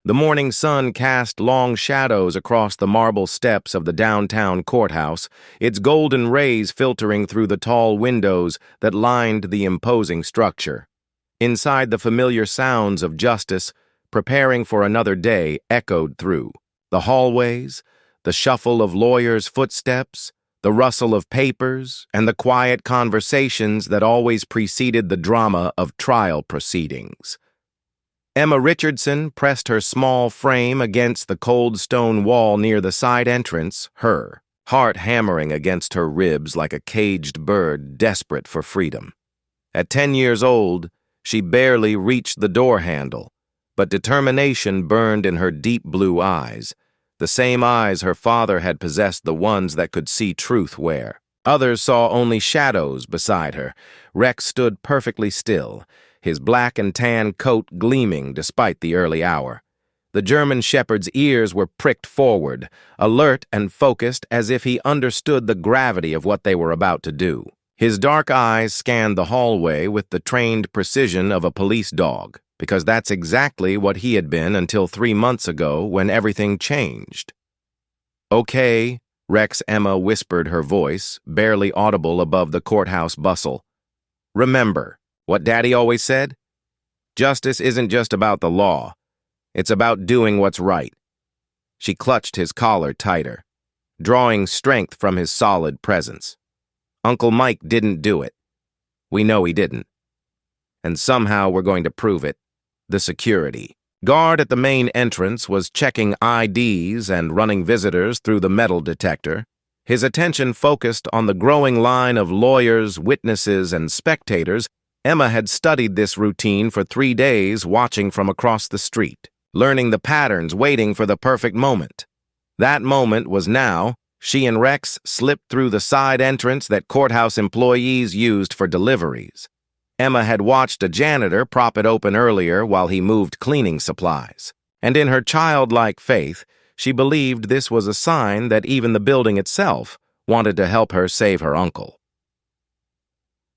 The morning sun cast long shadows across the marble steps of the downtown courthouse, its golden rays filtering through the tall windows that lined the imposing structure. Inside, the familiar sounds of justice, preparing for another day, echoed through. The hallways, the shuffle of lawyers' footsteps, the rustle of papers, and the quiet conversations that always preceded the drama of trial proceedings. Emma Richardson pressed her small frame against the cold stone wall near the side entrance, her heart hammering against her ribs like a caged bird desperate for freedom. At 10 years old, she barely reached the door handle, but determination burned in her deep blue eyes, the same eyes her father had possessed, the ones that could see truth where others saw only shadows beside her. Rex stood perfectly still, his black and tan coat gleaming despite the early hour. The German shepherd's ears were pricked forward, alert and focused as if he understood the gravity of what they were about to do. His dark eyes scanned the hallway with the trained precision of a police dog, because that's exactly what he had been until 3 months ago when everything changed. "Okay," Rex Emma whispered, her voice barely audible above the courthouse bustle. "Remember what Daddy always said? Justice isn't just about the law. It's about doing what's right." She clutched his collar tighter, drawing strength from his solid presence. "Uncle Mike didn't do it. We know he didn't. And somehow we're going to prove it." The security guard at the main entrance was checking IDs and running visitors through the metal detector, his attention focused on the growing line of lawyers, witnesses, and spectators. Emma had studied this routine for 3 days, watching from across the street, learning the patterns, waiting for the perfect moment. That moment was now. She and Rex slipped through the side entrance that courthouse employees used for deliveries. Emma had watched a janitor prop it open earlier while he moved cleaning supplies, and in her childlike faith, she believed this was a sign that even the building itself wanted to help her save her uncle.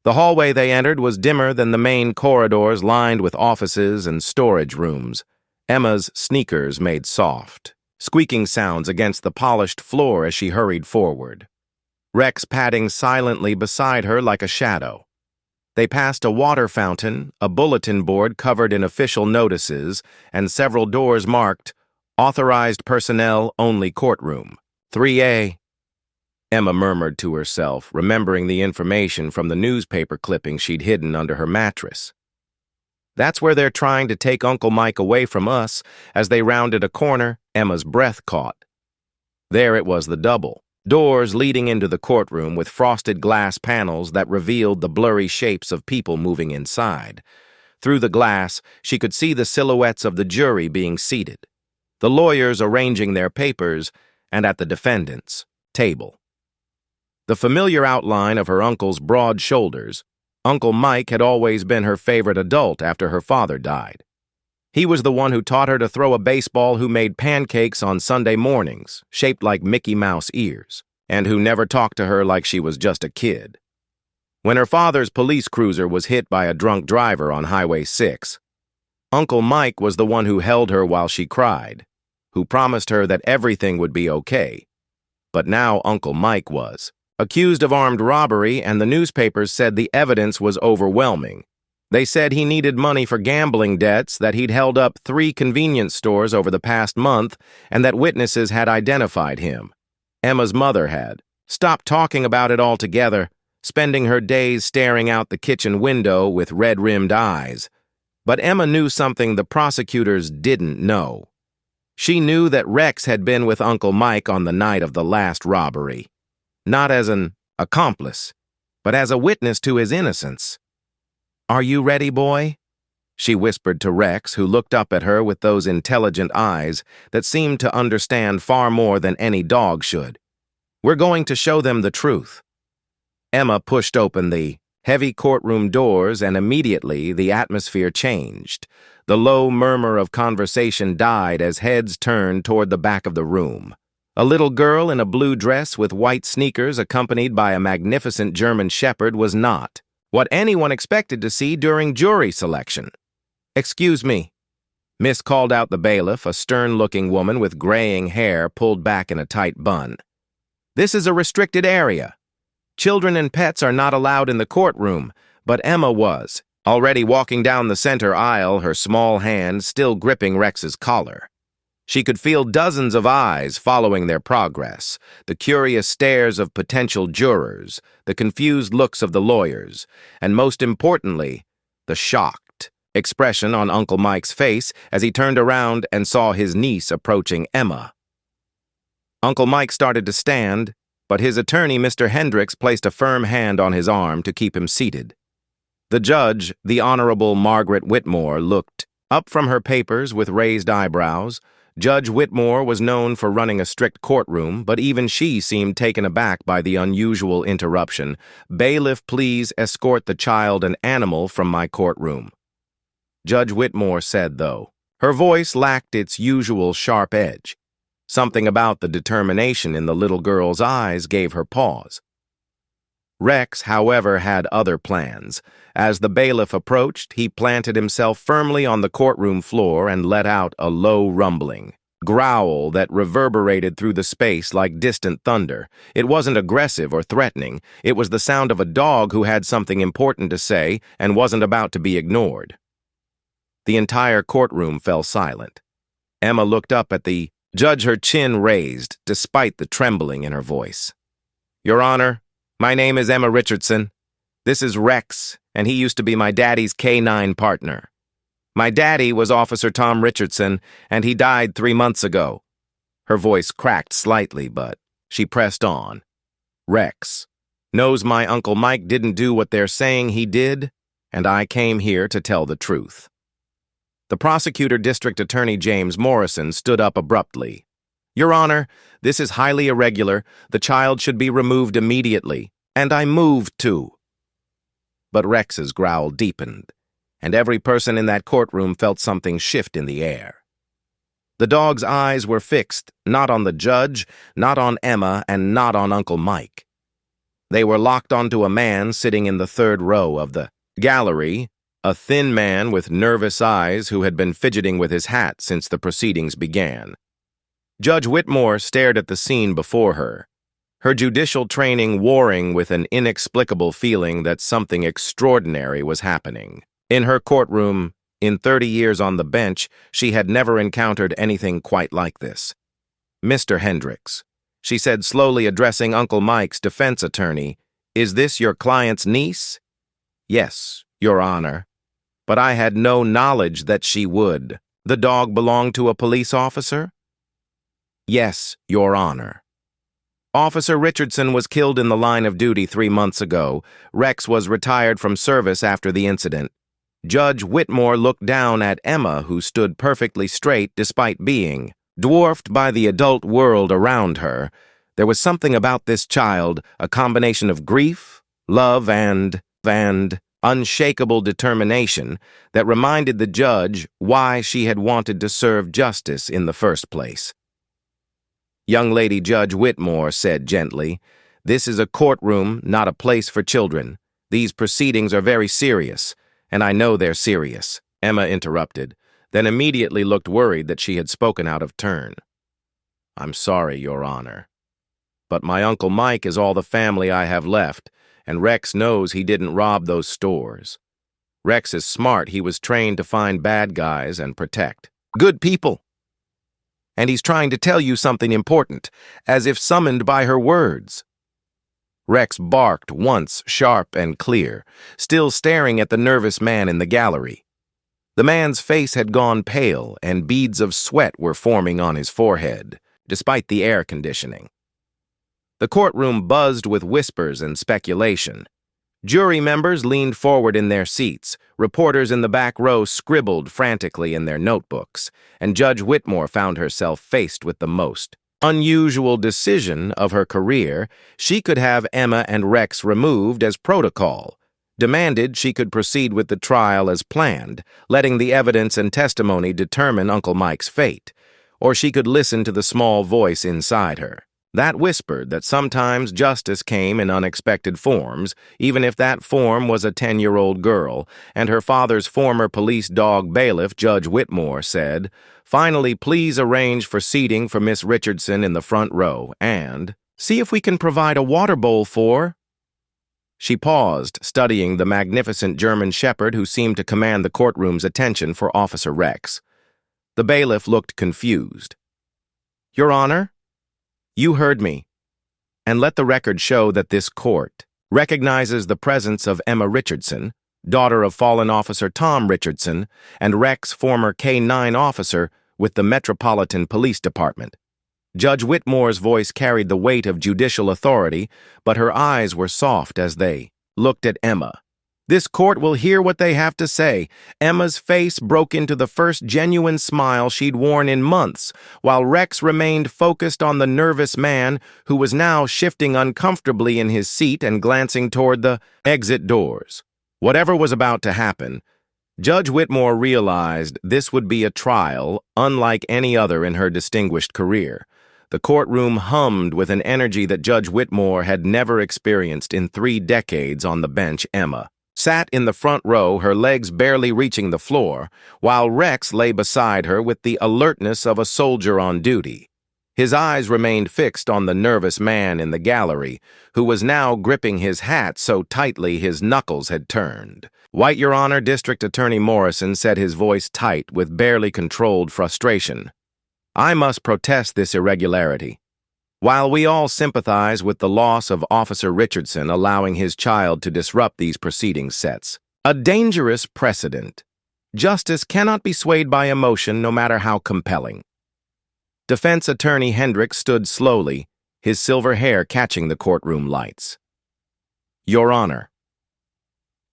The hallway they entered was dimmer than the main corridors lined with offices and storage rooms. Emma's sneakers made soft, squeaking sounds against the polished floor as she hurried forward, Rex padding silently beside her like a shadow. They passed a water fountain, a bulletin board covered in official notices, and several doors marked, "Authorized Personnel Only Courtroom, 3A." Emma murmured to herself, remembering the information from the newspaper clipping she'd hidden under her mattress. "That's where they're trying to take Uncle Mike away from us." As they rounded a corner, Emma's breath caught. There it was, the double doors leading into the courtroom with frosted glass panels that revealed the blurry shapes of people moving inside. Through the glass, she could see the silhouettes of the jury being seated, the lawyers arranging their papers, and at the defendant's table. The familiar outline of her uncle's broad shoulders. Uncle Mike had always been her favorite adult after her father died. He was the one who taught her to throw a baseball, who made pancakes on Sunday mornings, shaped like Mickey Mouse ears, and who never talked to her like she was just a kid. When her father's police cruiser was hit by a drunk driver on Highway 6, Uncle Mike was the one who held her while she cried, who promised her that everything would be okay. But now Uncle Mike was accused of armed robbery, and the newspapers said the evidence was overwhelming. They said he needed money for gambling debts, that he'd held up 3 convenience stores over the past month, and that witnesses had identified him. Emma's mother had stopped talking about it altogether, spending her days staring out the kitchen window with red-rimmed eyes. But Emma knew something the prosecutors didn't know. She knew that Rex had been with Uncle Mike on the night of the last robbery, not as an accomplice, but as a witness to his innocence. "Are you ready, boy?" she whispered to Rex, who looked up at her with those intelligent eyes that seemed to understand far more than any dog should. "We're going to show them the truth." Emma pushed open the heavy courtroom doors, and immediately the atmosphere changed. The low murmur of conversation died as heads turned toward the back of the room. A little girl in a blue dress with white sneakers, accompanied by a magnificent German shepherd, was not what anyone expected to see during jury selection. "Excuse me, Miss called out the bailiff, a stern-looking woman with graying hair pulled back in a tight bun. This is a restricted area. Children and pets are not allowed in the courtroom, but Emma was, already walking down the center aisle, her small hand still gripping Rex's collar. She could feel dozens of eyes following their progress, the curious stares of potential jurors, the confused looks of the lawyers, and most importantly, the shocked expression on Uncle Mike's face as he turned around and saw his niece approaching Emma. Uncle Mike started to stand, but his attorney, Mr. Hendricks, placed a firm hand on his arm to keep him seated. The judge, the Honorable Margaret Whitmore, looked up from her papers with raised eyebrows. Judge Whitmore was known for running a strict courtroom, but even she seemed taken aback by the unusual interruption. "Bailiff, please escort the child and animal from my courtroom." Judge Whitmore said, though. Her voice lacked its usual sharp edge. Something about the determination in the little girl's eyes gave her pause. Rex, however, had other plans. As the bailiff approached, he planted himself firmly on the courtroom floor and let out a low rumbling growl that reverberated through the space like distant thunder. It wasn't aggressive or threatening. It was the sound of a dog who had something important to say and wasn't about to be ignored. The entire courtroom fell silent. Emma looked up at the judge, her chin raised, despite the trembling in her voice. "Your Honor, my name is Emma Richardson. This is Rex, and he used to be my daddy's K-9 partner. My daddy was Officer Tom Richardson, and he died 3 months ago." Her voice cracked slightly, but she pressed on. "Rex knows my Uncle Mike didn't do what they're saying he did, and I came here to tell the truth." The prosecutor, District Attorney James Morrison, stood up abruptly. "Your Honor, this is highly irregular. The child should be removed immediately, and I moved to." But Rex's growl deepened, and every person in that courtroom felt something shift in the air. The dog's eyes were fixed, not on the judge, not on Emma, and not on Uncle Mike. They were locked onto a man sitting in the third row of the gallery, a thin man with nervous eyes who had been fidgeting with his hat since the proceedings began. Judge Whitmore stared at the scene before her, her judicial training warring with an inexplicable feeling that something extraordinary was happening. In her courtroom, in 30 years on the bench, she had never encountered anything quite like this. "Mr. Hendricks," she said, slowly addressing Uncle Mike's defense attorney, "is this your client's niece?" "Yes, Your Honor. But I had no knowledge that she would." "The dog belonged to a police officer?" "Yes, Your Honor. Officer Richardson was killed in the line of duty 3 months ago. Rex was retired from service after the incident." Judge Whitmore looked down at Emma, who stood perfectly straight despite being dwarfed by the adult world around her. There was something about this child, a combination of grief, love, and unshakable determination that reminded the judge why she had wanted to serve justice in the first place. "Young lady," Judge Whitmore said gently, "this is a courtroom, not a place for children. These proceedings are very serious, and I know they're serious." Emma interrupted, then immediately looked worried that she had spoken out of turn. "I'm sorry, Your Honor, but my Uncle Mike is all the family I have left, and Rex knows he didn't rob those stores. Rex is smart. He was trained to find bad guys and protect good people. And he's trying to tell you something important, as if summoned by her words." Rex barked once, sharp and clear, still staring at the nervous man in the gallery. The man's face had gone pale, and beads of sweat were forming on his forehead, despite the air conditioning. The courtroom buzzed with whispers and speculation. Jury members leaned forward in their seats, reporters in the back row scribbled frantically in their notebooks, and Judge Whitmore found herself faced with the most unusual decision of her career. She could have Emma and Rex removed as protocol, demanded she could proceed with the trial as planned, letting the evidence and testimony determine Uncle Mike's fate, or she could listen to the small voice inside her. That whispered that sometimes justice came in unexpected forms, even if that form was a 10-year-old girl, and her father's former police dog bailiff, Judge Whitmore, said, "Finally, please arrange for seating for Miss Richardson in the front row, and see if we can provide a water bowl for—" She paused, studying the magnificent German shepherd who seemed to command the courtroom's attention for Officer Rex. The bailiff looked confused. "Your Honor? You heard me, and let the record show that this court recognizes the presence of Emma Richardson, daughter of fallen Officer Tom Richardson, and Rex, former K-9 officer with the Metropolitan Police Department." Judge Whitmore's voice carried the weight of judicial authority, but her eyes were soft as they looked at Emma. "This court will hear what they have to say." Emma's face broke into the first genuine smile she'd worn in months, while Rex remained focused on the nervous man who was now shifting uncomfortably in his seat and glancing toward the exit doors. Whatever was about to happen, Judge Whitmore realized this would be a trial unlike any other in her distinguished career. The courtroom hummed with an energy that Judge Whitmore had never experienced in 3 decades on the bench. Emma sat in the front row, her legs barely reaching the floor, while Rex lay beside her with the alertness of a soldier on duty. His eyes remained fixed on the nervous man in the gallery, who was now gripping his hat so tightly his knuckles had turned. "White, Your Honor," District Attorney Morrison said, his voice tight with barely controlled frustration. "I must protest this irregularity. While we all sympathize with the loss of Officer Richardson allowing his child to disrupt these proceedings sets a dangerous precedent. Justice cannot be swayed by emotion, no matter how compelling." Defense Attorney Hendricks stood slowly, his silver hair catching the courtroom lights. "Your Honor,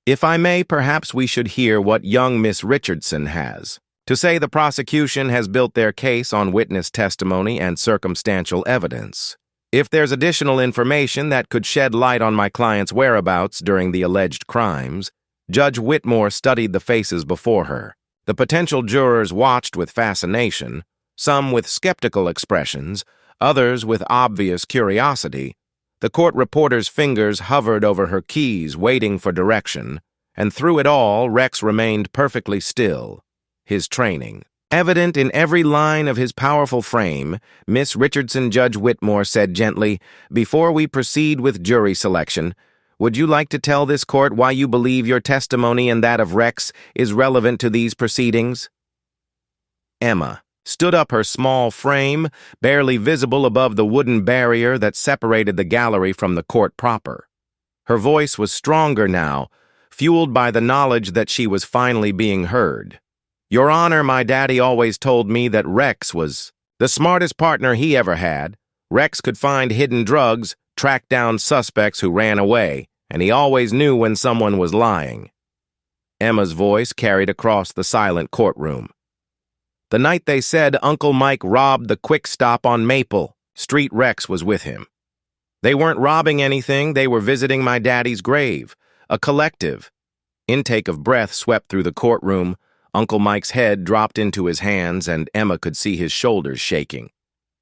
if I may, perhaps we should hear what young Miss Richardson has to say. The prosecution has built their case on witness testimony and circumstantial evidence. If there's additional information that could shed light on my client's whereabouts during the alleged crimes." Judge Whitmore studied the faces before her. The potential jurors watched with fascination, some with skeptical expressions, others with obvious curiosity. The court reporter's fingers hovered over her keys, waiting for direction, and through it all, Rex remained perfectly still. His training evident in every line of his powerful frame. "Miss Richardson," Judge Whitmore said gently, "before we proceed with jury selection, would you like to tell this court why you believe your testimony and that of Rex is relevant to these proceedings?" Emma stood up, her small frame barely visible above the wooden barrier that separated the gallery from the court proper. Her voice was stronger now, fueled by the knowledge that she was finally being heard. "Your Honor, my daddy always told me that Rex was the smartest partner he ever had. Rex could find hidden drugs, track down suspects who ran away, and he always knew when someone was lying." Emma's voice carried across the silent courtroom. "The night they said Uncle Mike robbed the Quick Stop on Maple Street, Rex was with him. They weren't robbing anything, they were visiting my daddy's grave. A collective." Intake of breath swept through the courtroom. Uncle Mike's head dropped into his hands, and Emma could see his shoulders shaking.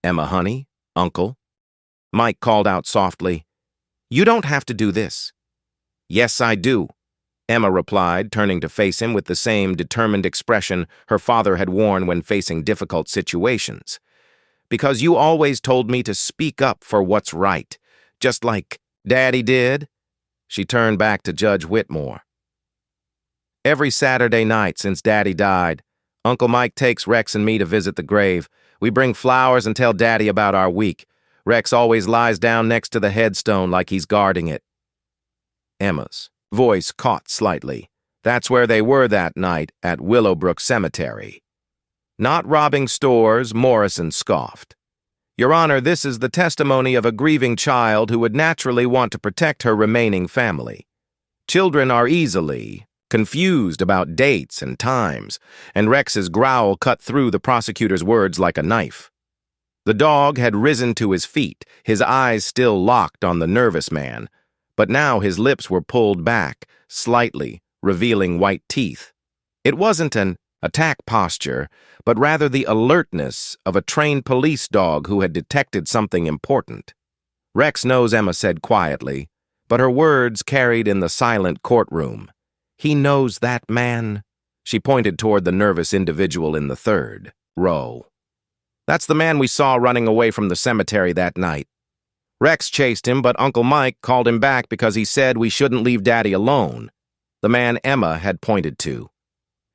"Emma, honey, Uncle." Mike called out softly, "You don't have to do this." "Yes, I do," Emma replied, turning to face him with the same determined expression her father had worn when facing difficult situations. "Because you always told me to speak up for what's right, just like Daddy did." She turned back to Judge Whitmore. "Every Saturday night since Daddy died, Uncle Mike takes Rex and me to visit the grave. We bring flowers and tell Daddy about our week. Rex always lies down next to the headstone like he's guarding it." Emma's voice caught slightly. "That's where they were that night, at Willowbrook Cemetery." "Not robbing stores," Morrison scoffed. "Your Honor, this is the testimony of a grieving child who would naturally want to protect her remaining family. Children are easily confused about dates and times," and Rex's growl cut through the prosecutor's words like a knife. The dog had risen to his feet, his eyes still locked on the nervous man, but now his lips were pulled back, slightly, revealing white teeth. It wasn't an attack posture, but rather the alertness of a trained police dog who had detected something important. "Rex knows," Emma said quietly, but her words carried in the silent courtroom. "He knows that man." She pointed toward the nervous individual in the third row. "That's the man we saw running away from the cemetery that night. Rex chased him, but Uncle Mike called him back because he said we shouldn't leave Daddy alone." The man Emma had pointed to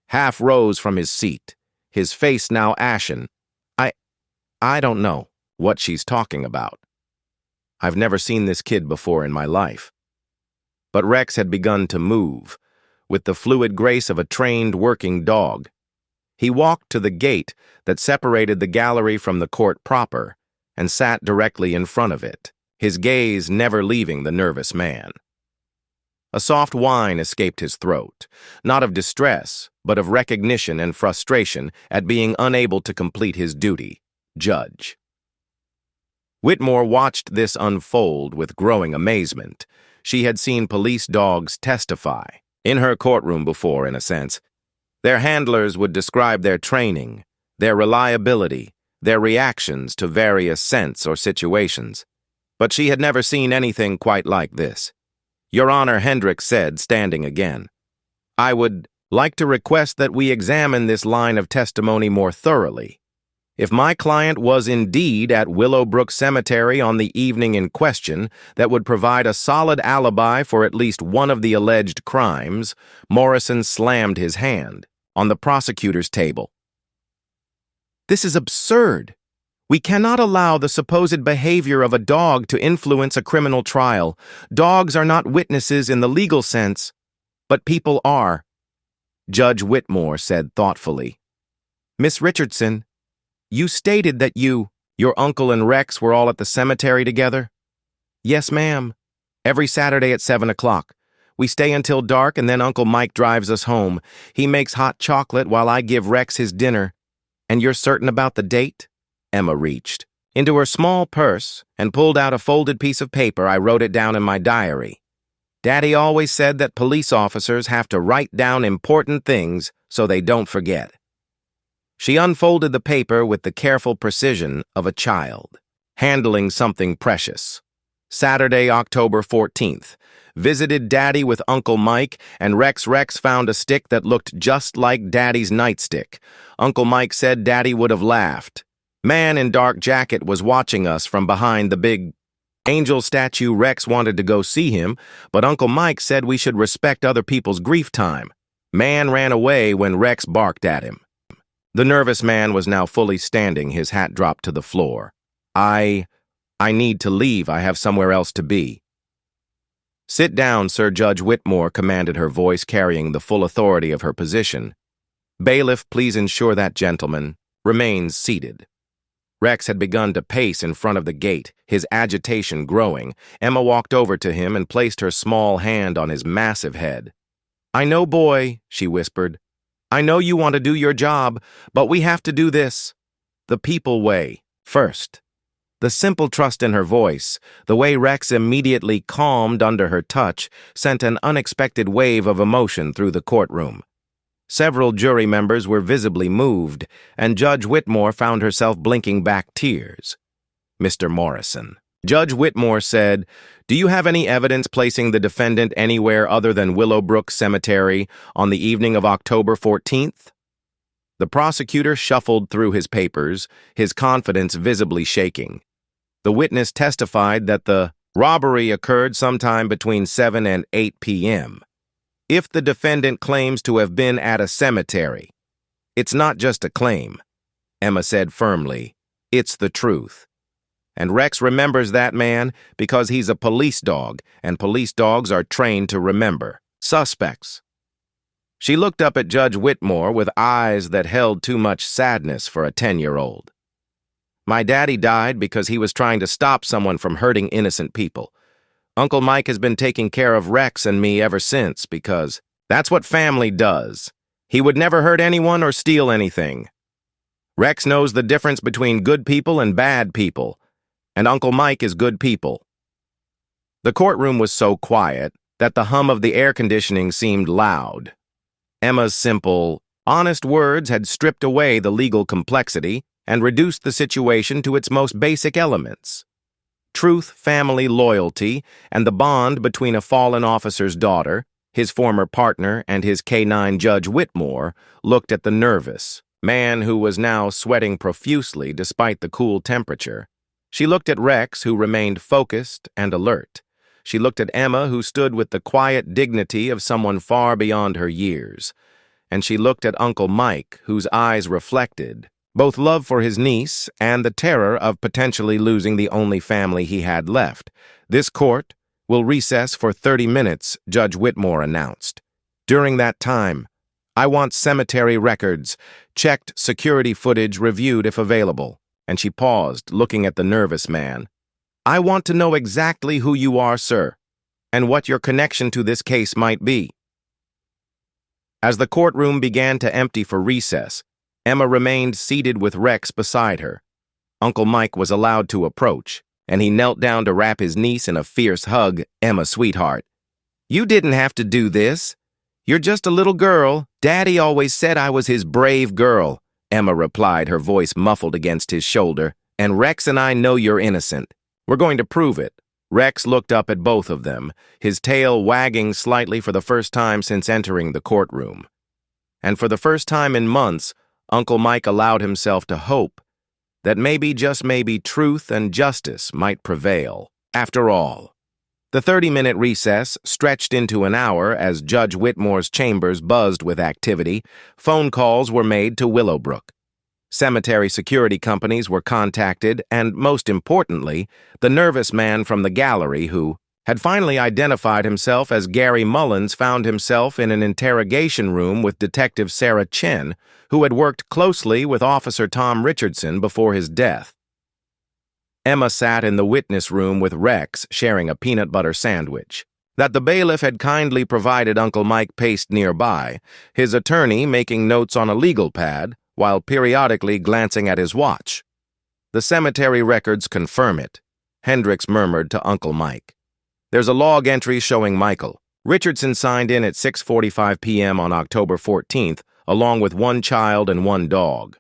half rose from his seat, his face now ashen. I don't know what she's talking about. I've never seen this kid before in my life." But Rex had begun to move, with the fluid grace of a trained working dog. He walked to the gate that separated the gallery from the court proper and sat directly in front of it, his gaze never leaving the nervous man. A soft whine escaped his throat, not of distress, but of recognition and frustration at being unable to complete his duty. Judge. Whitmore watched this unfold with growing amazement. She had seen police dogs testify in her courtroom before, in a sense. Their handlers would describe their training, their reliability, their reactions to various scents or situations. But she had never seen anything quite like this. "Your Honor," Hendricks said, standing again, "I would like to request that we examine this line of testimony more thoroughly. If my client was indeed at Willowbrook Cemetery on the evening in question, that would provide a solid alibi for at least one of the alleged crimes." Morrison slammed his hand on the prosecutor's table. "This is absurd. We cannot allow the supposed behavior of a dog to influence a criminal trial. Dogs are not witnesses in the legal sense, but people are." Judge Whitmore said thoughtfully, "Miss Richardson, you stated that your uncle and Rex were all at the cemetery together?" "Yes, ma'am. Every Saturday at 7 o'clock. We stay until dark and then Uncle Mike drives us home. He makes hot chocolate while I give Rex his dinner." "And you're certain about the date?" Emma reached into her small purse and pulled out a folded piece of paper. "I wrote it down in my diary. Daddy always said that police officers have to write down important things so they don't forget." She unfolded the paper with the careful precision of a child, handling something precious. "Saturday, October 14th. Visited Daddy with Uncle Mike, and Rex found a stick that looked just like Daddy's nightstick. Uncle Mike said Daddy would have laughed. Man in dark jacket was watching us from behind the big angel statue. Rex wanted to go see him, but Uncle Mike said we should respect other people's grief time. Man ran away when Rex barked at him." The nervous man was now fully standing, his hat dropped to the floor. I need to leave. I have somewhere else to be." "Sit down, Sir." Judge Whitmore commanded, her voice carrying the full authority of her position. "Bailiff, please ensure that gentleman remains seated." Rex had begun to pace in front of the gate, his agitation growing. Emma walked over to him and placed her small hand on his massive head. "I know, boy," she whispered. "I know you want to do your job, but we have to do this the people way first." The simple trust in her voice, the way Rex immediately calmed under her touch, sent an unexpected wave of emotion through the courtroom. Several jury members were visibly moved, and Judge Whitmore found herself blinking back tears. "Mr. Morrison," Judge Whitmore said, "do you have any evidence placing the defendant anywhere other than Willowbrook Cemetery on the evening of October 14th? The prosecutor shuffled through his papers, his confidence visibly shaking. The witness testified that the robbery occurred sometime between 7 and 8 p.m. If the defendant claims to have been at a cemetery, it's not just a claim, Emma said firmly. It's the truth. And Rex remembers that man because he's a police dog, and police dogs are trained to remember suspects. She looked up at Judge Whitmore with eyes that held too much sadness for a 10-year-old. My daddy died because he was trying to stop someone from hurting innocent people. Uncle Mike has been taking care of Rex and me ever since because that's what family does. He would never hurt anyone or steal anything. Rex knows the difference between good people and bad people, and Uncle Mike is good people. The courtroom was so quiet that the hum of the air conditioning seemed loud. Emma's simple, Honest words had stripped away the legal complexity and reduced the situation to its most basic elements. Truth, family, loyalty, and the bond between a fallen officer's daughter, his former partner, and his K-9 Judge Whitmore looked at the nervous man who was now sweating profusely despite the cool temperature. She looked at Rex, who remained focused and alert. She looked at Emma, who stood with the quiet dignity of someone far beyond her years. And she looked at Uncle Mike, whose eyes reflected both love for his niece and the terror of potentially losing the only family he had left. "This court will recess for 30 minutes, Judge Whitmore announced. During that time, I want cemetery records, checked security footage reviewed if available." And she paused, looking at the nervous man. "I want to know exactly who you are, sir, and what your connection to this case might be." As the courtroom began to empty for recess, Emma remained seated with Rex beside her. Uncle Mike was allowed to approach, and he knelt down to wrap his niece in a fierce hug. "Emma, sweetheart, you didn't have to do this. You're just a little girl. Daddy always said I was his brave girl," Emma replied, her voice muffled against his shoulder. "And Rex and I know you're innocent. We're going to prove it." Rex looked up at both of them, his tail wagging slightly for the first time since entering the courtroom. And for the first time in months, Uncle Mike allowed himself to hope that maybe, just maybe, truth and justice might prevail. After all, the 30-minute recess stretched into an hour as Judge Whitmore's chambers buzzed with activity. Phone calls were made to Willowbrook. Cemetery security companies were contacted, and most importantly, the nervous man from the gallery who had finally identified himself as Gary Mullins found himself in an interrogation room with Detective Sarah Chen, who had worked closely with Officer Tom Richardson before his death. Emma sat in the witness room with Rex, sharing a peanut butter sandwich that the bailiff had kindly provided. Uncle Mike paced nearby, his attorney making notes on a legal pad while periodically glancing at his watch. "The cemetery records confirm it," Hendricks murmured to Uncle Mike. "There's a log entry showing Michael Richardson signed in at 6:45 p.m. on October 14th, along with one child and one dog.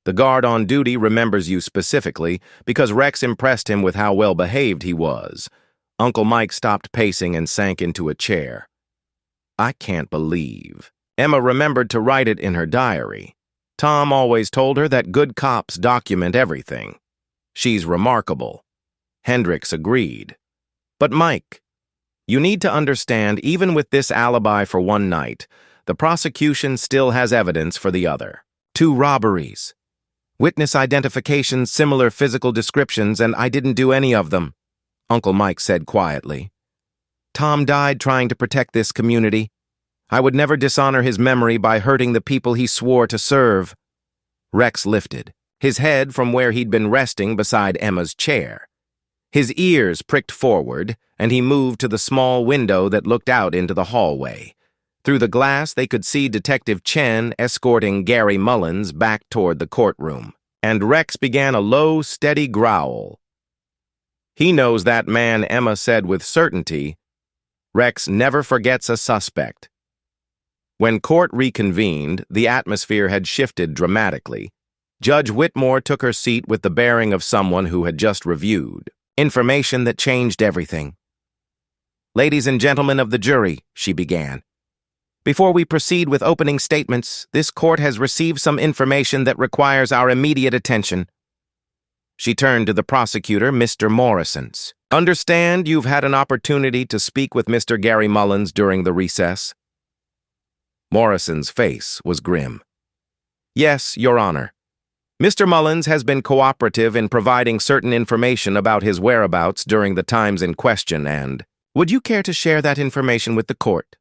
The guard on duty remembers you specifically because Rex impressed him with how well-behaved he was." Uncle Mike stopped pacing and sank into a chair. "I can't believe." Emma remembered to write it in her diary. Tom always told her that good cops document everything. "She's remarkable." Hendricks agreed. "But Mike, you need to understand, even with this alibi for one night, the prosecution still has evidence for the other. 2 robberies. Witness identifications, similar physical descriptions, and I didn't do any of them," Uncle Mike said quietly. "Tom died trying to protect this community. I would never dishonor his memory by hurting the people he swore to serve." Rex lifted, his head from where he'd been resting beside Emma's chair. His ears pricked forward, and he moved to the small window that looked out into the hallway. Through the glass, they could see Detective Chen escorting Gary Mullins back toward the courtroom, and Rex began a low, steady growl. "He knows that man," Emma said with certainty. "Rex never forgets a suspect." When court reconvened, the atmosphere had shifted dramatically. Judge Whitmore took her seat with the bearing of someone who had just reviewed information that changed everything. "Ladies and gentlemen of the jury," she began. "Before we proceed with opening statements, this court has received some information that requires our immediate attention." She turned to the prosecutor, Mr. Morrisons. "Understand you've had an opportunity to speak with Mr. Gary Mullins during the recess?" Morrison's face was grim. "Yes, Your Honor. Mr. Mullins has been cooperative in providing certain information about his whereabouts during the times in question, and would you care to share that information with the court?"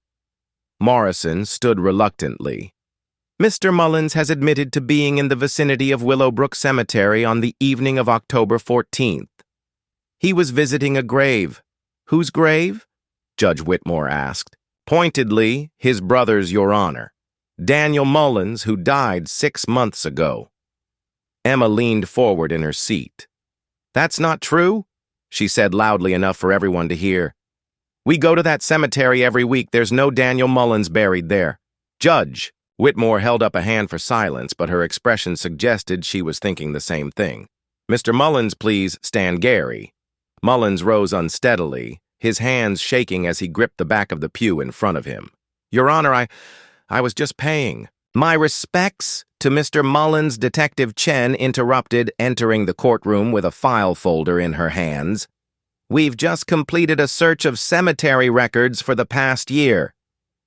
Morrison stood reluctantly. "Mr. Mullins has admitted to being in the vicinity of Willowbrook Cemetery on the evening of October 14th. He was visiting a grave." "Whose grave?" Judge Whitmore asked. "Pointedly, his brother's, Your Honor. Daniel Mullins, who died 6 months ago." Emma leaned forward in her seat. "That's not true," she said loudly enough for everyone to hear. "We go to that cemetery every week. There's no Daniel Mullins buried there. Judge, Whitmore held up a hand for silence, but her expression suggested she was thinking the same thing. "Mr. Mullins, please stand Gary." Mullins rose unsteadily, his hands shaking as he gripped the back of the pew in front of him. "Your Honor, I was just paying." "My respects to Mr. Mullins," Detective Chen interrupted, entering the courtroom with a file folder in her hands. "We've just completed a search of cemetery records for the past year.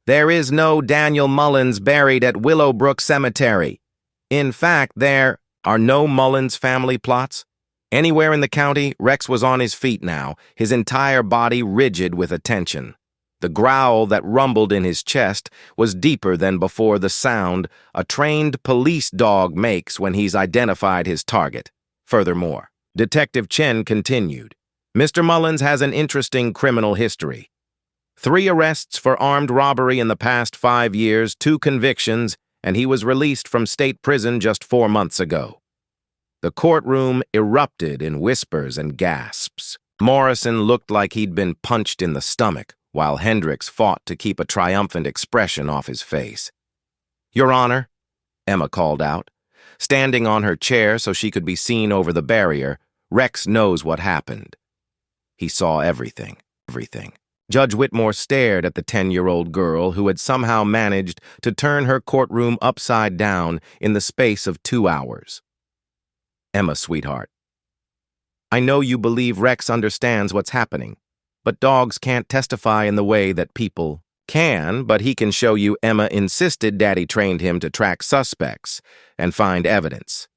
There is no Daniel Mullins buried at Willowbrook Cemetery. In fact, there are no Mullins family plots anywhere in the county." Rex was on his feet now, his entire body rigid with attention. The growl that rumbled in his chest was deeper than before the sound a trained police dog makes when he's identified his target. Furthermore, Detective Chen continued, "Mr. Mullins has an interesting criminal history. 3 arrests for armed robbery in the past 5 years, 2 convictions, and he was released from state prison just 4 months ago." The courtroom erupted in whispers and gasps. Morrison looked like he'd been punched in the stomach, while Hendricks fought to keep a triumphant expression off his face. "Your Honor," Emma called out. Standing on her chair so she could be seen over the barrier, "Rex knows what happened. He saw everything. Judge Whitmore stared at the 10-year-old girl who had somehow managed to turn her courtroom upside down in the space of 2 hours. "Emma, sweetheart, I know you believe Rex understands what's happening, but dogs can't testify in the way that people can, but he can show you." Emma insisted Daddy trained him to track suspects and find evidence.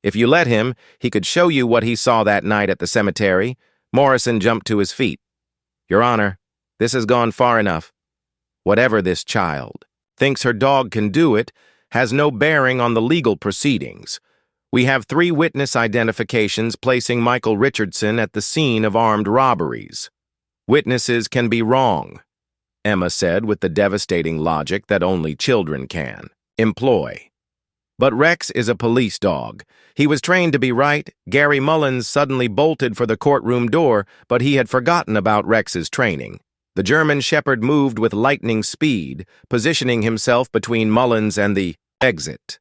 "If you let him, he could show you what he saw that night at the cemetery." Morrison jumped to his feet. "Your Honor, this has gone far enough. Whatever this child thinks her dog can do it has no bearing on the legal proceedings. We have 3 witness identifications placing Michael Richardson at the scene of armed robberies. Witnesses can be wrong," Emma said with the devastating logic that only children can employ. "But Rex is a police dog. He was trained to be right." Gary Mullins suddenly bolted for the courtroom door, but he had forgotten about Rex's training. The German Shepherd moved with lightning speed, positioning himself between Mullins and the exit.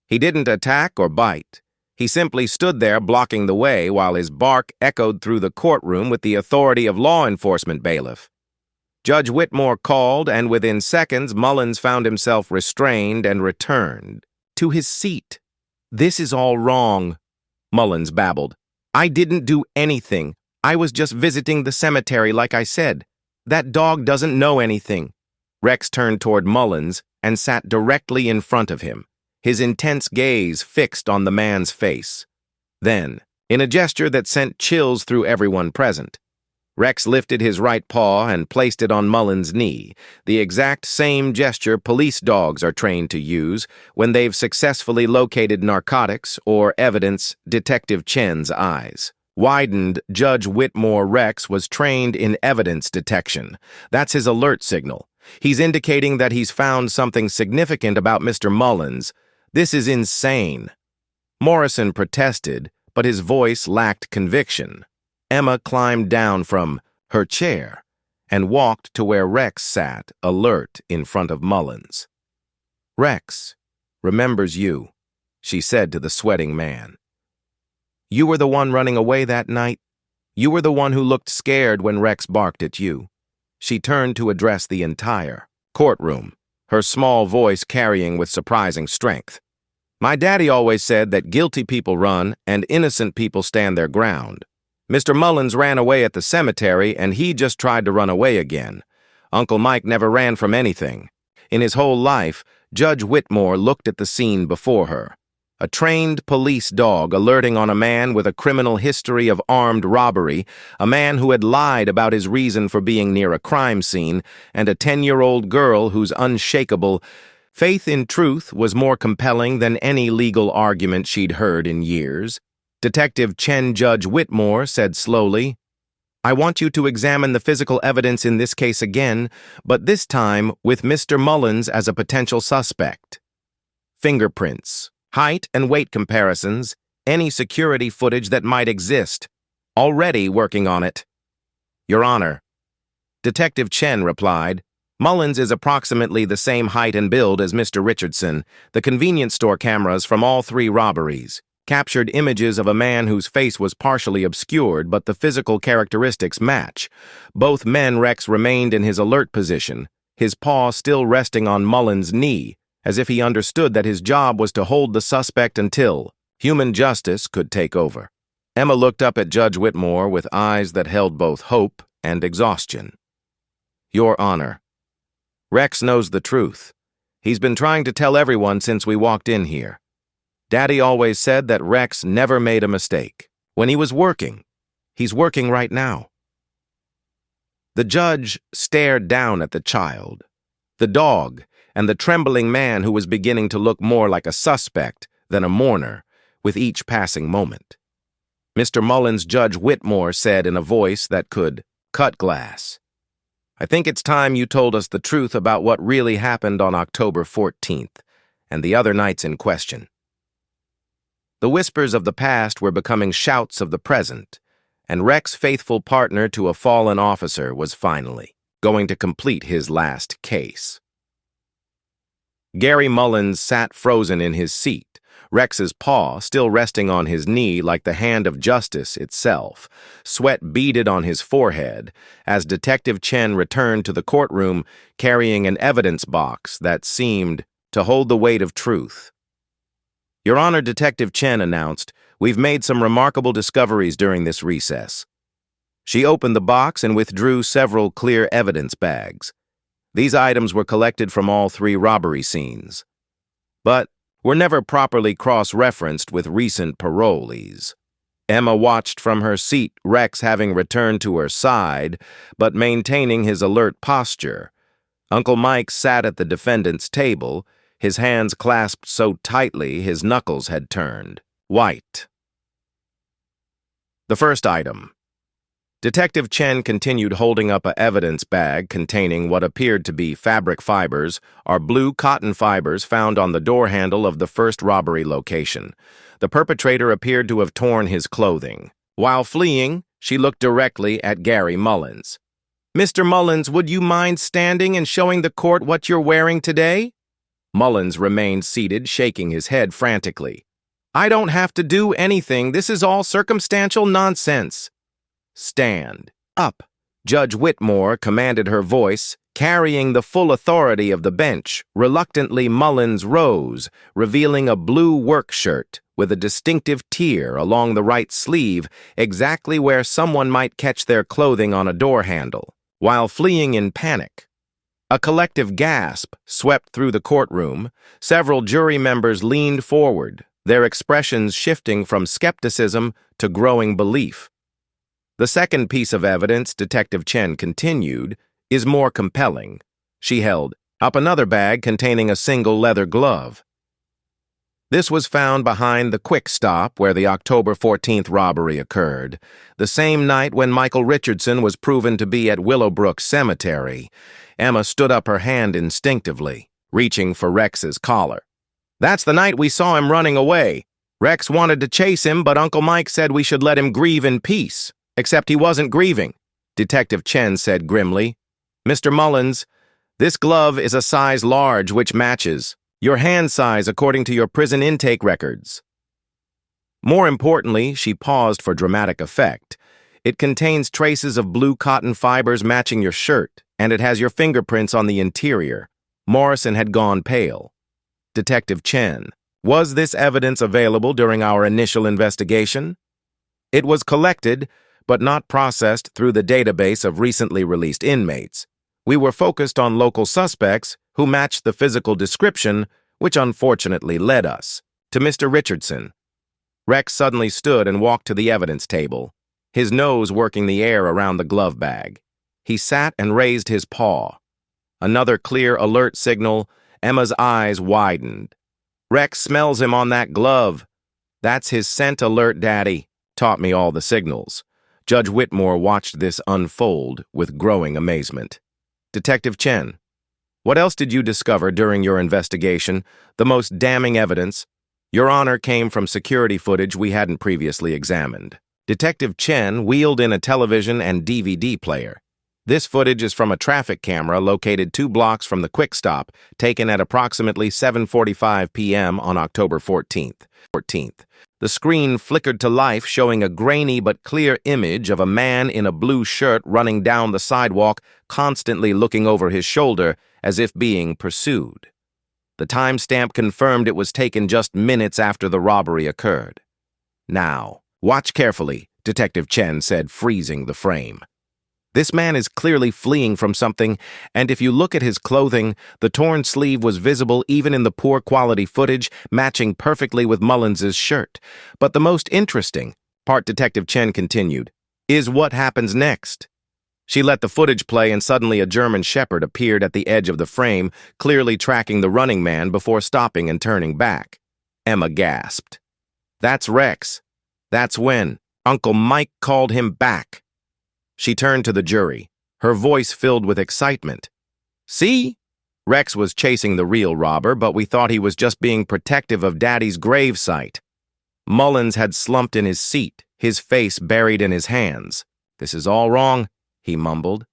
He didn't attack or bite. He simply stood there blocking the way while his bark echoed through the courtroom with the authority of law enforcement bailiff. Judge Whitmore called, and within seconds Mullins found himself restrained and returned to his seat. "This is all wrong," Mullins babbled. "I didn't do anything. I was just visiting the cemetery like I said. That dog doesn't know anything." Rex turned toward Mullins and sat directly in front of him, his intense gaze fixed on the man's face. Then, in a gesture that sent chills through everyone present, Rex lifted his right paw and placed it on Mullins' knee, the exact same gesture police dogs are trained to use when they've successfully located narcotics or evidence. Detective Chen's eyes widened. Judge Whitmore Rex was trained in evidence detection. That's his alert signal. He's indicating that he's found something significant about Mr. Mullins. This is insane. Morrison protested, but his voice lacked conviction. Emma climbed down from her chair and walked to where Rex sat, alert, in front of Mullins. "Rex remembers you," she said to the sweating man. "You were the one running away that night. You were the one who looked scared when Rex barked at you." She turned to address the entire courtroom, her small voice carrying with surprising strength. "My daddy always said that guilty people run and innocent people stand their ground. Mr. Mullins ran away at the cemetery, and he just tried to run away again. Uncle Mike never ran from anything." In his whole life, Judge Whitmore looked at the scene before her. A trained police dog alerting on a man with a criminal history of armed robbery, a man who had lied about his reason for being near a crime scene, and a 10-year-old girl whose unshakable faith in truth was more compelling than any legal argument she'd heard in years. Detective Chen. Judge Whitmore said slowly, "I want you to examine the physical evidence in this case again, but this time with Mr. Mullins as a potential suspect. Fingerprints, height and weight comparisons, any security footage that might exist. Already working on it." "Your Honor." Detective Chen replied, Mullins is approximately the same height and build as Mr. Richardson. The convenience store cameras from all three robberies captured images of a man whose face was partially obscured, but the physical characteristics match. Both men, Rex remained in his alert position, his paw still resting on Mullins' knee, as if he understood that his job was to hold the suspect until human justice could take over. Emma looked up at Judge Whitmore with eyes that held both hope and exhaustion. Your Honor, Rex knows the truth. He's been trying to tell everyone since we walked in here. Daddy always said that Rex never made a mistake. When he was working, he's working right now. The judge stared down at the child, the dog, and the trembling man who was beginning to look more like a suspect than a mourner with each passing moment. Mr. Mullins, Judge Whitmore said in a voice that could cut glass, I think it's time you told us the truth about what really happened on October 14th and the other nights in question. The whispers of the past were becoming shouts of the present, and Rex's faithful partner to a fallen officer was finally going to complete his last case. Gary Mullins sat frozen in his seat, Rex's paw still resting on his knee like the hand of justice itself. Sweat beaded on his forehead as Detective Chen returned to the courtroom carrying an evidence box that seemed to hold the weight of truth. Your Honor, Detective Chen announced, we've made some remarkable discoveries during this recess. She opened the box and withdrew several clear evidence bags. These items were collected from all three robbery scenes, but were never properly cross-referenced with recent parolees. Emma watched from her seat, Rex having returned to her side, but maintaining his alert posture. Uncle Mike sat at the defendant's table, his hands clasped so tightly his knuckles had turned white. The first item. Detective Chen continued holding up an evidence bag containing what appeared to be fabric fibers or blue cotton fibers found on the door handle of the first robbery location. The perpetrator appeared to have torn his clothing. While fleeing, she looked directly at Gary Mullins. Mr. Mullins, would you mind standing and showing the court what you're wearing today? Mullins remained seated, shaking his head frantically. I don't have to do anything. This is all circumstantial nonsense. Stand up, Judge Whitmore commanded her voice, carrying the full authority of the bench. Reluctantly, Mullins rose, revealing a blue work shirt with a distinctive tear along the right sleeve, exactly where someone might catch their clothing on a door handle. While fleeing in panic, a collective gasp swept through the courtroom. Several jury members leaned forward, their expressions shifting from skepticism to growing belief. The second piece of evidence, Detective Chen continued, is more compelling. She held up another bag containing a single leather glove. This was found behind the Quick Stop where the October 14th robbery occurred, the same night when Michael Richardson was proven to be at Willowbrook Cemetery. Emma stood up her hand instinctively, reaching for Rex's collar. That's the night we saw him running away. Rex wanted to chase him, but Uncle Mike said we should let him grieve in peace. Except he wasn't grieving, Detective Chen said grimly. Mr. Mullins, this glove is a size large which matches your hand size according to your prison intake records. More importantly, she paused for dramatic effect. It contains traces of blue cotton fibers matching your shirt, and it has your fingerprints on the interior. Morrison had gone pale. Detective Chen, was this evidence available during our initial investigation? It was collected, but not processed through the database of recently released inmates. We were focused on local suspects who matched the physical description, which unfortunately led us to Mr. Richardson. Rex suddenly stood and walked to the evidence table, his nose working the air around the glove bag. He sat and raised his paw. Another clear alert signal. Emma's eyes widened. Rex smells him on that glove. That's his scent alert, Daddy. Taught me all the signals. Judge Whitmore watched this unfold with growing amazement. Detective Chen, what else did you discover during your investigation? The most damning evidence? Your Honor, came from security footage we hadn't previously examined. Detective Chen wheeled in a television and DVD player. This footage is from a traffic camera located 2 blocks from the quick stop, taken at approximately 7:45 p.m. on October 14th. The screen flickered to life, showing a grainy but clear image of a man in a blue shirt running down the sidewalk, constantly looking over his shoulder as if being pursued. The timestamp confirmed it was taken just minutes after the robbery occurred. "Now, watch carefully," Detective Chen said, freezing the frame. "This man is clearly fleeing from something, and if you look at his clothing, the torn sleeve was visible even in the poor quality footage, matching perfectly with Mullins's shirt. But the most interesting part," Detective Chen continued, "is what happens next." She let the footage play, and suddenly a German shepherd appeared at the edge of the frame, clearly tracking the running man before stopping and turning back. Emma gasped. "That's Rex. That's when Uncle Mike called him back." She turned to the jury, her voice filled with excitement. "See? Rex was chasing the real robber, but we thought he was just being protective of Daddy's gravesite." Mullins had slumped in his seat, his face buried in his hands. "This is all wrong," he mumbled.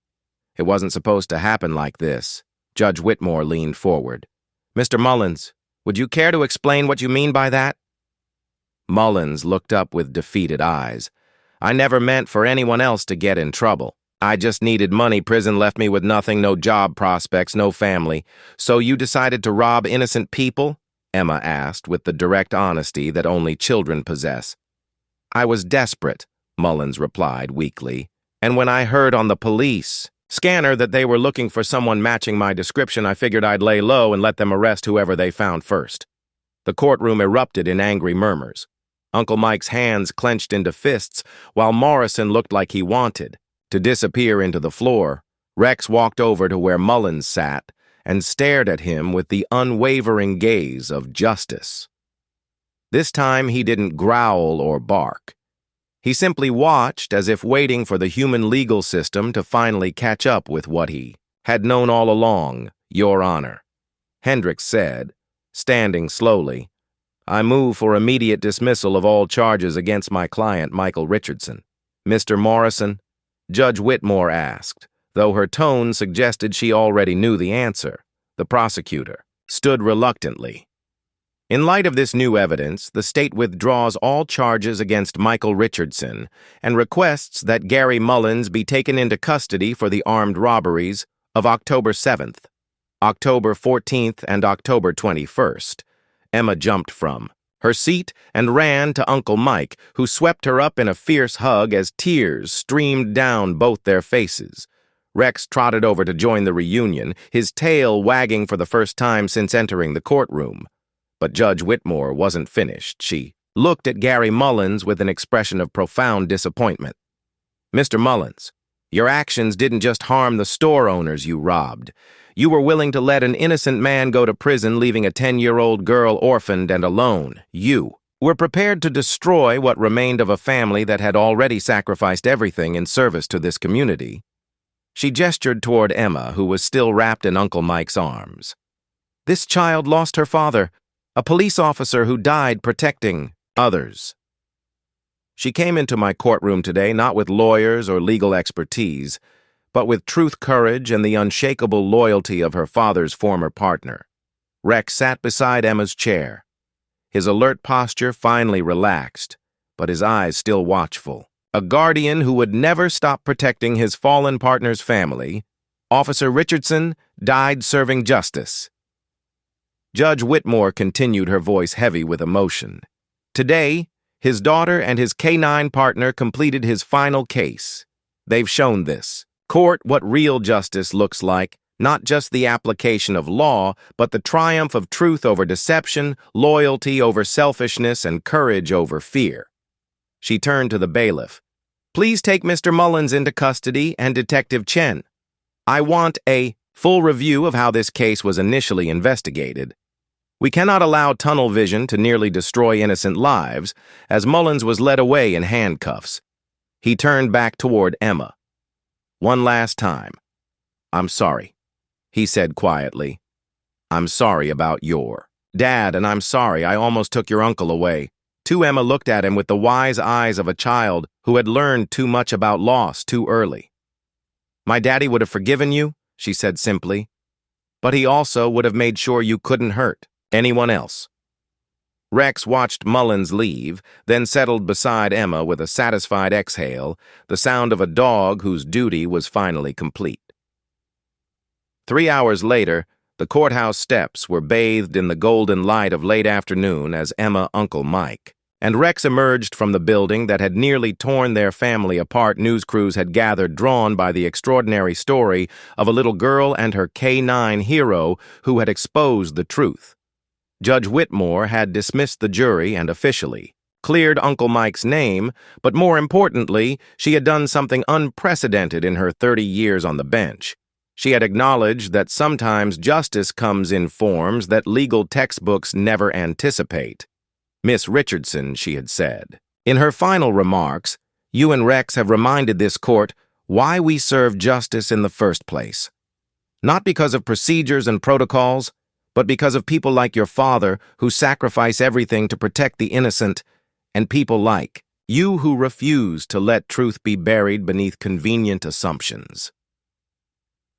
"It wasn't supposed to happen like this." Judge Whitmore leaned forward. "Mr. Mullins, would you care to explain what you mean by that?" Mullins looked up with defeated eyes. "I never meant for anyone else to get in trouble. I just needed money. Prison left me with nothing, no job prospects, no family. So you decided to rob innocent people?" Emma asked with the direct honesty that only children possess. "I was desperate," Mullins replied weakly. "And when I heard on the police scanner that they were looking for someone matching my description, I figured I'd lay low and let them arrest whoever they found first." The courtroom erupted in angry murmurs. Uncle Mike's hands clenched into fists, while Morrison looked like he wanted to disappear into the floor. Rex walked over to where Mullins sat and stared at him with the unwavering gaze of justice. This time he didn't growl or bark. He simply watched, as if waiting for the human legal system to finally catch up with what he had known all along. "Your Honor," Hendricks said, standing slowly, "I move for immediate dismissal of all charges against my client, Michael Richardson." "Mr. Morrison?" Judge Whitmore asked, though her tone suggested she already knew the answer. The prosecutor stood reluctantly. "In light of this new evidence, the state withdraws all charges against Michael Richardson and requests that Gary Mullins be taken into custody for the armed robberies of October 7th, October 14th, and October 21st. Emma jumped from her seat and ran to Uncle Mike, who swept her up in a fierce hug as tears streamed down both their faces. Rex trotted over to join the reunion, his tail wagging for the first time since entering the courtroom. But Judge Whitmore wasn't finished. She looked at Gary Mullins with an expression of profound disappointment. "Mr. Mullins, your actions didn't just harm the store owners you robbed. You were willing to let an innocent man go to prison, leaving a 10-year-old girl orphaned and alone. You were prepared to destroy what remained of a family that had already sacrificed everything in service to this community." She gestured toward Emma, who was still wrapped in Uncle Mike's arms. "This child lost her father, a police officer who died protecting others." She came into my courtroom today not with lawyers or legal expertise, but with truth, courage, and the unshakable loyalty of her father's former partner. Rex sat beside Emma's chair, his alert posture finally relaxed, but his eyes still watchful. A guardian who would never stop protecting his fallen partner's family, Officer Richardson died serving justice. Judge Whitmore continued, her voice heavy with emotion. "Today, his daughter and his canine partner completed his final case. They've shown this court what real justice looks like, not just the application of law, but the triumph of truth over deception, loyalty over selfishness, and courage over fear." She turned to the bailiff. "Please take Mr. Mullins into custody and Detective Chen. I want a full review of how this case was initially investigated. We cannot allow tunnel vision to nearly destroy innocent lives, as Mullins was led away in handcuffs." He turned back toward Emma. "One last time. I'm sorry," he said quietly. "I'm sorry about your dad, and I'm sorry I almost took your uncle away." Emma looked at him with the wise eyes of a child who had learned too much about loss too early. My daddy would have forgiven you, she said simply, but he also would have made sure you couldn't hurt anyone else. Rex watched Mullins leave, then settled beside Emma with a satisfied exhale, the sound of a dog whose duty was finally complete. 3 hours later, the courthouse steps were bathed in the golden light of late afternoon as Uncle Mike, and Rex emerged from the building that had nearly torn their family apart. News crews had gathered, drawn by the extraordinary story of a little girl and her K-9 hero who had exposed the truth. Judge Whitmore had dismissed the jury and officially cleared Uncle Mike's name, but more importantly, she had done something unprecedented in her 30 years on the bench. She had acknowledged that sometimes justice comes in forms that legal textbooks never anticipate. Miss Richardson, she had said. In her final remarks, you and Rex have reminded this court why we serve justice in the first place. Not because of procedures and protocols, but because of people like your father who sacrifice everything to protect the innocent, and people like you who refuse to let truth be buried beneath convenient assumptions.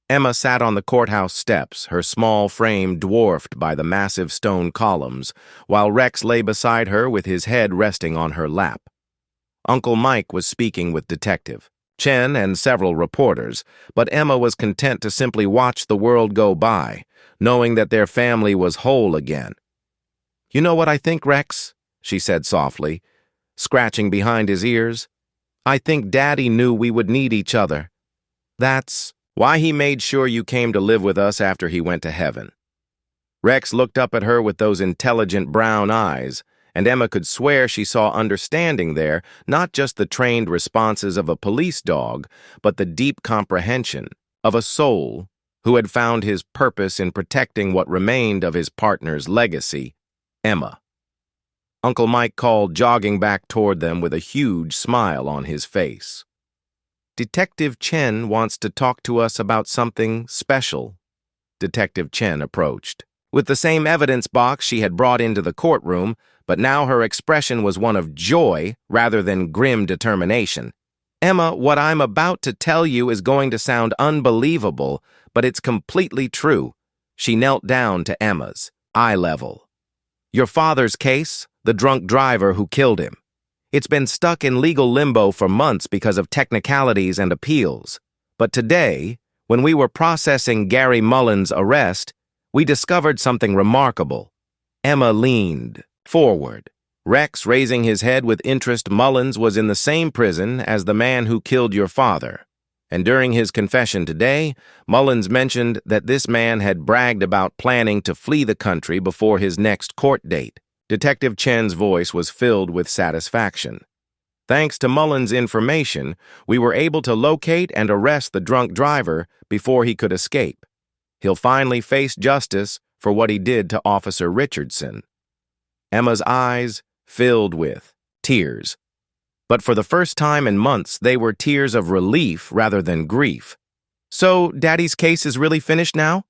Emma sat on the courthouse steps, her small frame dwarfed by the massive stone columns, while Rex lay beside her with his head resting on her lap. Uncle Mike was speaking with Detective Chen and several reporters, but Emma was content to simply watch the world go by, knowing that their family was whole again. You know what I think, Rex? She said softly, scratching behind his ears. I think Daddy knew we would need each other. That's why he made sure you came to live with us after he went to heaven. Rex looked up at her with those intelligent brown eyes, and Emma could swear she saw understanding there, not just the trained responses of a police dog, but the deep comprehension of a soul who had found his purpose in protecting what remained of his partner's legacy, Emma. Uncle Mike called, jogging back toward them with a huge smile on his face. Detective Chen wants to talk to us about something special. Detective Chen approached. With the same evidence box she had brought into the courtroom, but now her expression was one of joy rather than grim determination. Emma, what I'm about to tell you is going to sound unbelievable, but it's completely true. She knelt down to Emma's eye level. Your father's case, the drunk driver who killed him. It's been stuck in legal limbo for months because of technicalities and appeals. But today, when we were processing Gary Mullins' arrest, we discovered something remarkable. Emma leaned forward. Rex raising his head with interest. Mullins was in the same prison as the man who killed your father. And during his confession today, Mullins mentioned that this man had bragged about planning to flee the country before his next court date. Detective Chen's voice was filled with satisfaction. Thanks to Mullins' information, we were able to locate and arrest the drunk driver before he could escape. He'll finally face justice for what he did to Officer Richardson. Emma's eyes filled with tears. But for the first time in months, they were tears of relief rather than grief. So, Daddy's case is really finished now?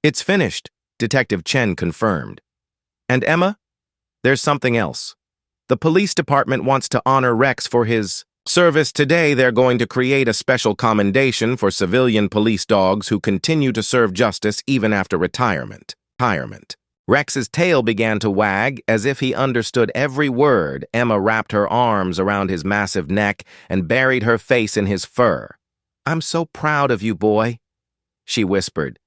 It's finished, Detective Chen confirmed. And Emma? There's something else. The police department wants to honor Rex for his service. Today, they're going to create a special commendation for civilian police dogs who continue to serve justice even after retirement. Rex's tail began to wag as if he understood every word. Emma wrapped her arms around his massive neck and buried her face in his fur. I'm so proud of you, boy, she whispered.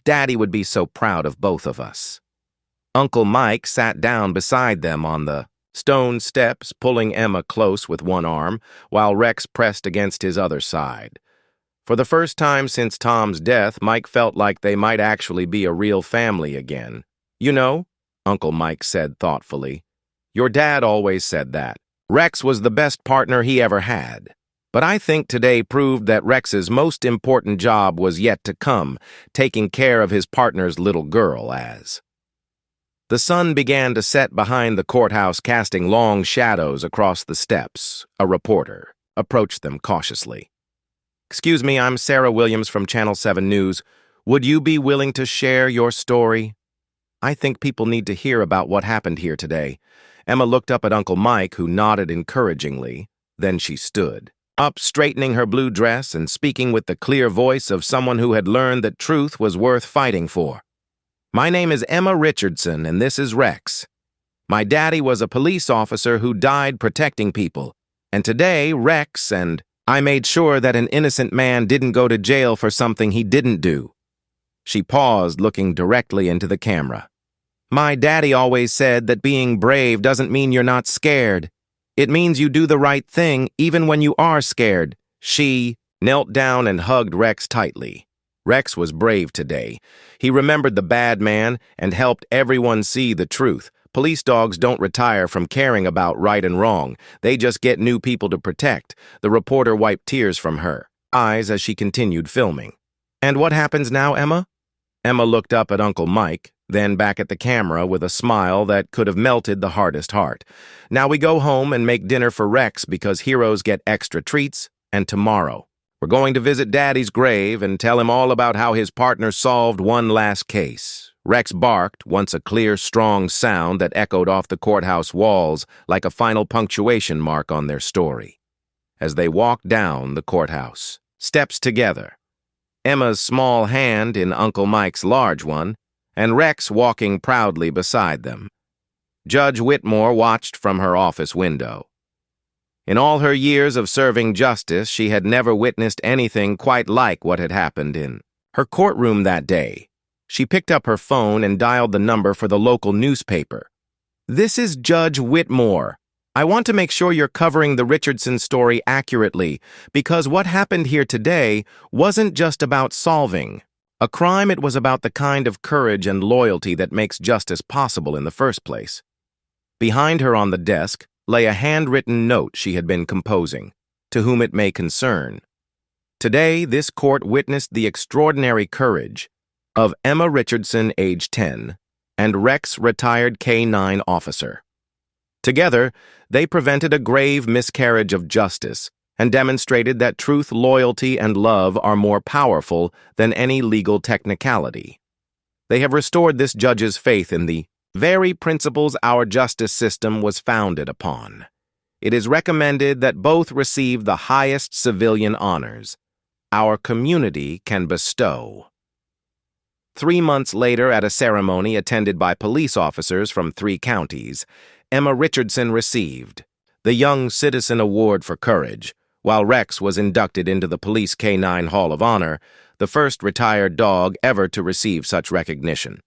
Daddy would be so proud of both of us. Uncle Mike sat down beside them on the stone steps, pulling Emma close with one arm, while Rex pressed against his other side. For the first time since Tom's death, Mike felt like they might actually be a real family again. You know, Uncle Mike said thoughtfully, your dad always said that. Rex was the best partner he ever had. But I think today proved that Rex's most important job was yet to come, taking care of his partner's little girl as. The sun began to set behind the courthouse, casting long shadows across the steps. A reporter approached them cautiously. Excuse me, I'm Sarah Williams from Channel 7 News. Would you be willing to share your story? I think people need to hear about what happened here today. Emma looked up at Uncle Mike, who nodded encouragingly. Then she stood. up straightening her blue dress and speaking with the clear voice of someone who had learned that truth was worth fighting for. "My name is Emma Richardson, and this is Rex. My daddy was a police officer who died protecting people, and today Rex and I made sure that an innocent man didn't go to jail for something he didn't do." She paused, looking directly into the camera. "My daddy always said that being brave doesn't mean you're not scared. It means you do the right thing even when you are scared." She knelt down and hugged Rex tightly. Rex was brave today. He remembered the bad man and helped everyone see the truth. Police dogs don't retire from caring about right and wrong. They just get new people to protect. The reporter wiped tears from her eyes as she continued filming. "And what happens now, Emma?" Emma looked up at Uncle Mike, then back at the camera with a smile that could have melted the hardest heart. "Now we go home and make dinner for Rex because heroes get extra treats, and tomorrow we're going to visit Daddy's grave and tell him all about how his partner solved one last case." Rex barked, once a clear, strong sound that echoed off the courthouse walls like a final punctuation mark on their story. As they walked down the courthouse, steps together, Emma's small hand in Uncle Mike's large one, and Rex walking proudly beside them. Judge Whitmore watched from her office window. In all her years of serving justice, she had never witnessed anything quite like what had happened in her courtroom that day. She picked up her phone and dialed the number for the local newspaper. "This is Judge Whitmore. I want to make sure you're covering the Richardson story accurately, because what happened here today wasn't just about solving a crime. It was about the kind of courage and loyalty that makes justice possible in the first place." Behind her on the desk lay a handwritten note she had been composing, "To whom it may concern. Today, this court witnessed the extraordinary courage of Emma Richardson, age 10, and Rex, retired K-9 officer. Together, they prevented a grave miscarriage of justice and demonstrated that truth, loyalty, and love are more powerful than any legal technicality. They have restored this judge's faith in the very principles our justice system was founded upon. It is recommended that both receive the highest civilian honors our community can bestow." 3 months later, at a ceremony attended by police officers from 3 counties, Emma Richardson received the Young Citizen Award for Courage, while Rex was inducted into the Police K-9 Hall of Honor, the first retired dog ever to receive such recognition.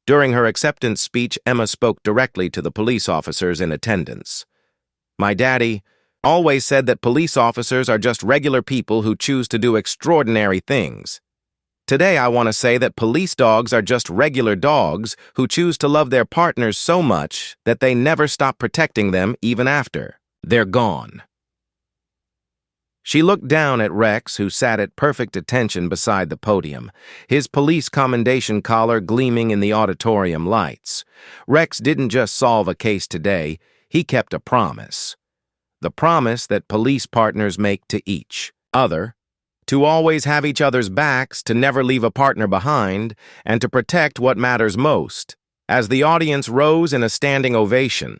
During her acceptance speech, Emma spoke directly to the police officers in attendance. "My daddy always said that police officers are just regular people who choose to do extraordinary things. Today, I want to say that police dogs are just regular dogs who choose to love their partners so much that they never stop protecting them even after they're gone." She looked down at Rex, who sat at perfect attention beside the podium, his police commendation collar gleaming in the auditorium lights. Rex didn't just solve a case today, he kept a promise. The promise that police partners make to each other, to always have each other's backs, to never leave a partner behind, and to protect what matters most. As the audience rose in a standing ovation,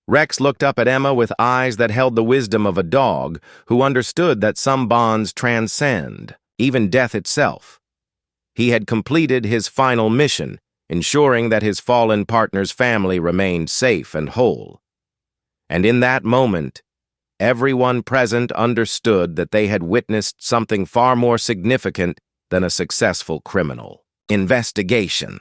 Rex looked up at Emma with eyes that held the wisdom of a dog who understood that some bonds transcend even death itself. He had completed his final mission, ensuring that his fallen partner's family remained safe and whole. And in that moment, everyone present understood that they had witnessed something far more significant than a successful criminal investigation.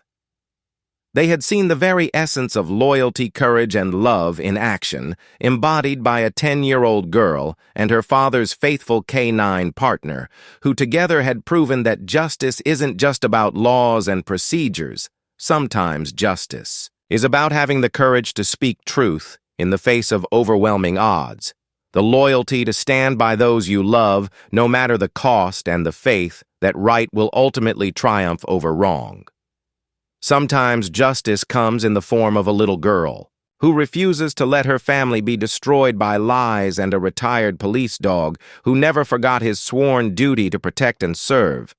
They had seen the very essence of loyalty, courage, and love in action, embodied by a 10-year-old girl and her father's faithful K-9 partner, who together had proven that justice isn't just about laws and procedures. Sometimes justice is about having the courage to speak truth in the face of overwhelming odds, the loyalty to stand by those you love, no matter the cost, and the faith that right will ultimately triumph over wrong. Sometimes justice comes in the form of a little girl who refuses to let her family be destroyed by lies, and a retired police dog who never forgot his sworn duty to protect and serve.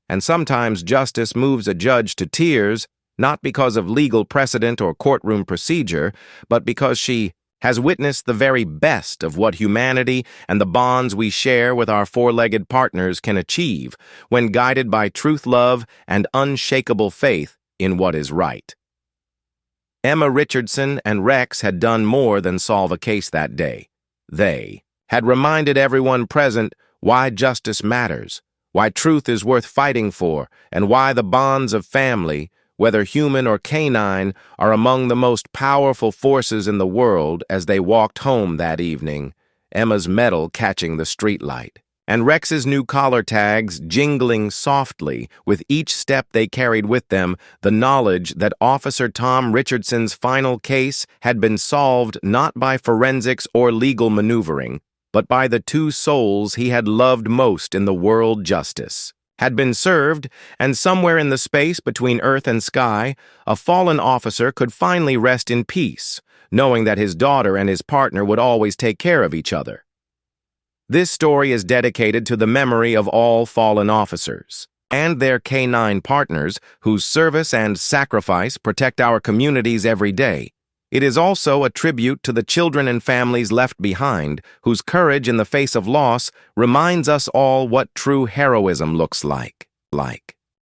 And sometimes justice moves a judge to tears, not because of legal precedent or courtroom procedure, but because she has witnessed the very best of what humanity and the bonds we share with our four-legged partners can achieve when guided by truth, love, and unshakable faith in what is right. Emma Richardson and Rex had done more than solve a case that day. They had reminded everyone present why justice matters, why truth is worth fighting for, and why the bonds of family, whether human or canine, are among the most powerful forces in the world. As they walked home that evening, Emma's medal catching the streetlight, and Rex's new collar tags jingling softly with each step they carried with them, the knowledge that Officer Tom Richardson's final case had been solved not by forensics or legal maneuvering, but by the two souls he had loved most in the world, justice had been served, and somewhere in the space between earth and sky, a fallen officer could finally rest in peace, knowing that his daughter and his partner would always take care of each other. This story is dedicated to the memory of all fallen officers and their canine partners whose service and sacrifice protect our communities every day. It is also a tribute to the children and families left behind, whose courage in the face of loss reminds us all what true heroism looks like.